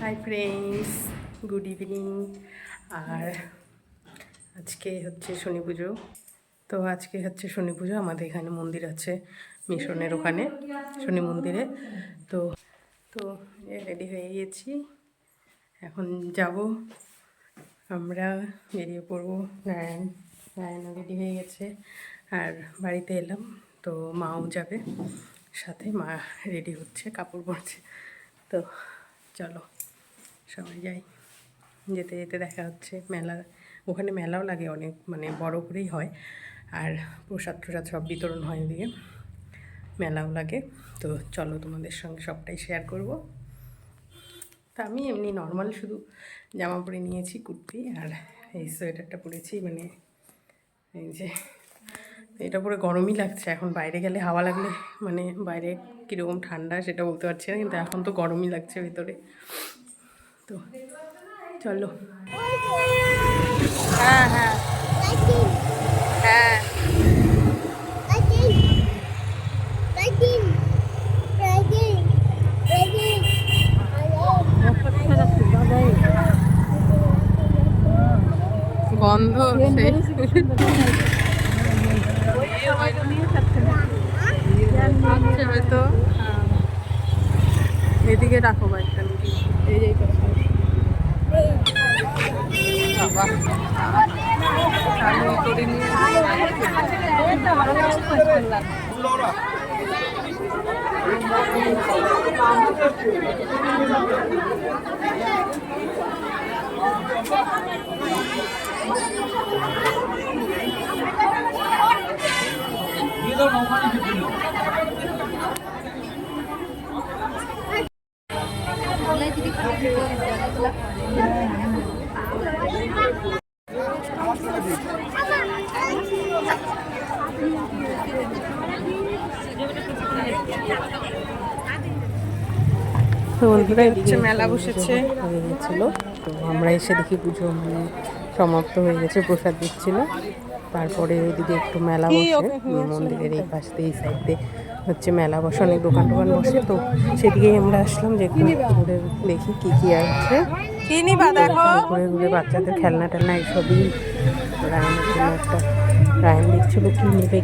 High friends, good evening. আর আজকে হচ্ছে শনি পুজো। তো আজকে হচ্ছে শনি পুজো, আমাদের এখানে মন্দির আছে মিশনের ওখানে শনি মন্দিরে। তো তো রেডি হয়ে গিয়েছি, এখন যাব আমরা, বেরিয়ে পড়বো। নারায়ণও রেডি হয়ে গেছে আর বাড়িতে এলাম। তো মাও যাবে সাথে, মা রেডি হচ্ছে, কাপড় পরছে। তো চলো সবাই যাই। যেতে যেতে দেখা হচ্ছে মেলা, ওখানে মেলাও লাগে অনেক, মানে বড় করেই হয়। আর প্রসাদ টসাদ সব বিতরণ হয় ওদিকে, মেলাও লাগে। তো চলো তোমাদের সঙ্গে সবটাই শেয়ার করব। তা আমি এমনি নর্মাল শুধু জামা পরে নিয়েছি, কুর্তি, আর এই সোয়েটারটা পরেছি। মানে এই যে এটা পরে গরমই লাগছে, এখন বাইরে গেলে হাওয়া লাগলে, মানে বাইরে কীরকম ঠান্ডা সেটা বলতে পারছি না, কিন্তু এখন তো গরমই লাগছে ভিতরে। তো চলো। হ্যাঁ হ্যাঁ হ্যাঁ, গন্ধ হয়তো। এদিকে রাখো বাইকটা, এই যে বাবা করে নিয়ে তো বন্ধুরা এদিকে মেলা বসেছে হয়ে গেছিলো। তো আমরা এসে দেখি পুজো মানে সমাপ্ত হয়ে গেছে, প্রসাদ দিচ্ছিল। তারপরে ওইদিকে একটু মেলা বসে মন্দিরের এই পাশ দিয়ে, এই সাইড দিয়ে হচ্ছে মেলা বসে, অনেক দোকান টোকান বসে। তো সেদিকেই আমরা আসলাম যে একটু ঘুরে দেখি কী কী আছে। ঘুরে ঘুরে বাচ্চাদের খেলনা টেলনা এইসবই। রায়নের জন্য একটা, রায়ন দেখছিল কী নেবে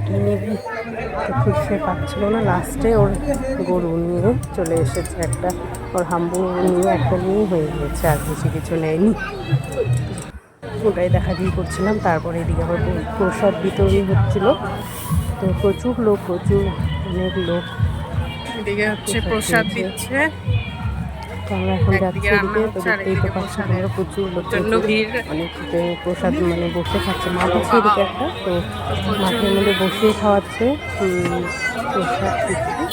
তো খুঁজে পাচ্ছিল না। লাস্টে ওর গরু নিয়ে চলে এসেছে একটা, ওর হাম্বু নিয়ে একটা নিয়ে হয়ে গিয়েছে, আর বেশি কিছু নেয়নি। ওটাই দেখাদেখি করছিলাম। তারপরে এদিকে আবার প্রসাদ বিতরণী হচ্ছিল। তো প্রচুর লোক, অনেক লোক এদিকে হচ্ছে প্রসাদ দিচ্ছে। তো আমরা এখন যাচ্ছি এদিকে। তো দেখতেই তো পাচ্ছি আমরা প্রচুর লোক, অনেক প্রসাদ মানে বসে খাচ্ছে। মাঠ আছে এদিকে একটা, তো মাঠের মধ্যে বসিয়ে খাওয়াচ্ছে প্রসাদ খিচুড়ি।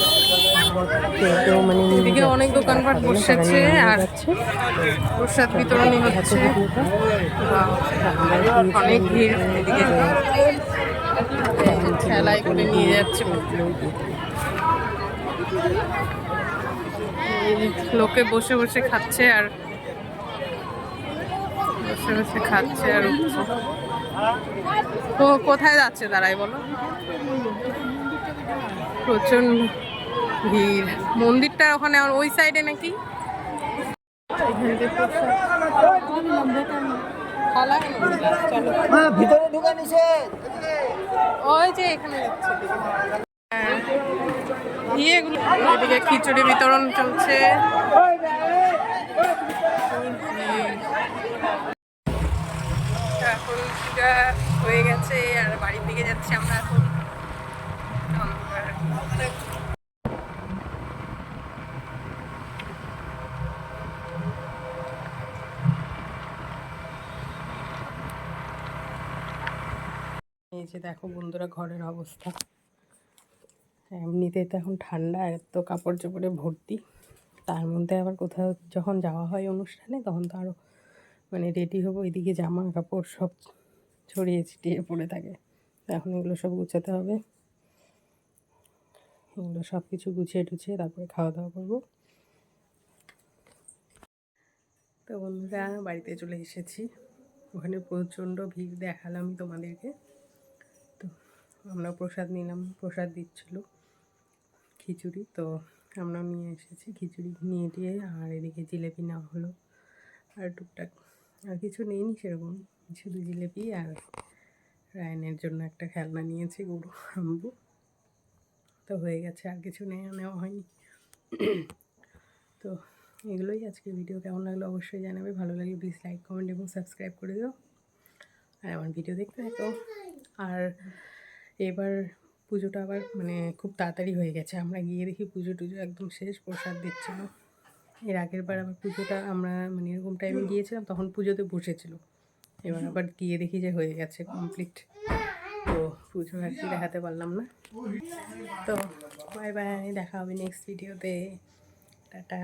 কেউ মানে এদিকে অনেক দোকানপাট বসেছে আর প্রসাদ বিতরণী হচ্ছে। অনেক ভিড় এদিকে, ঠেলায় করে নিয়ে যাচ্ছে, লোকে বসে বসে খাচ্ছে আর বসে বসে খাচ্ছে আর উঠছে। তো কোথায় যাচ্ছে দাঁড়াই বলো, প্রচন্ড ভিড়। মন্দিরটা ওখানে ওই সাইডে নাকি, ভিতরে ঢুকে নিষেধ, ওই যে এখানে যাচ্ছে। এদিকে খিচুড়ি বিতরণ চলছে। এখন পূজা হয়ে গেছে আর বাড়ির দিকে যাচ্ছি আমরা এখন। এই যে দেখো বন্ধুরা ঘরের অবস্থা, এমনিতে তো এখন ঠান্ডা, এত কাপড় চোপড়ে ভর্তি, তার মধ্যে আবার কোথাও যখন যাওয়া হয় অনুষ্ঠানে তখন তো আরও মানে রেডি হবো। এদিকে জামা কাপড় সব ছড়িয়ে ছিটিয়ে পড়ে থাকে। এখন এগুলো সব গুছাতে হবে, এগুলো সব কিছু গুছিয়ে টুছিয়ে তারপরে খাওয়া দাওয়া করবো। তো বন্ধুরা বাড়িতে চলে এসেছি, ওখানে প্রচণ্ড ভিড় দেখালাম তোমাদেরকে। তো আমরা প্রসাদ নিলাম, প্রসাদ দিচ্ছিলো খিচুড়ি। তো আমরাও নিয়ে এসেছি খিচুড়ি নিয়ে দিয়ে, আর এদিকে জিলেপি নেওয়া হলো, আর টুকটাক আর কিছু নেইনি সেরকম, শুধু জিলেপি আর রায়নের জন্য একটা খেলনা নিয়েছি গরু আম্বু, তো হয়ে গেছে, আর কিছু নেওয়া হয়নি। তো এগুলোই আজকে ভিডিও। কেমন লাগলো অবশ্যই জানাবে, ভালো লাগলে প্লিজ লাইক কমেন্ট এবং সাবস্ক্রাইব করে দিও, আর আমার ভিডিও দেখতে থাকো। আর এবার পুজোটা আবার মানে খুব তাড়াতাড়ি হয়ে গেছে, আমরা গিয়ে দেখি পুজো টুজো একদম শেষ, প্রসাদ দিচ্ছিল। এর আগের বার আবার পুজোটা আমরা মানে এরকম টাইমে গিয়েছিলাম, তখন পুজোতে বসেছিল, এবার আবার গিয়ে দেখি যে হয়ে গেছে কমপ্লিট, তো পুজো আর কি দেখাতে পারলাম না। তো বাই বাই, দেখা হবে নেক্সট ভিডিওতে, টাটা।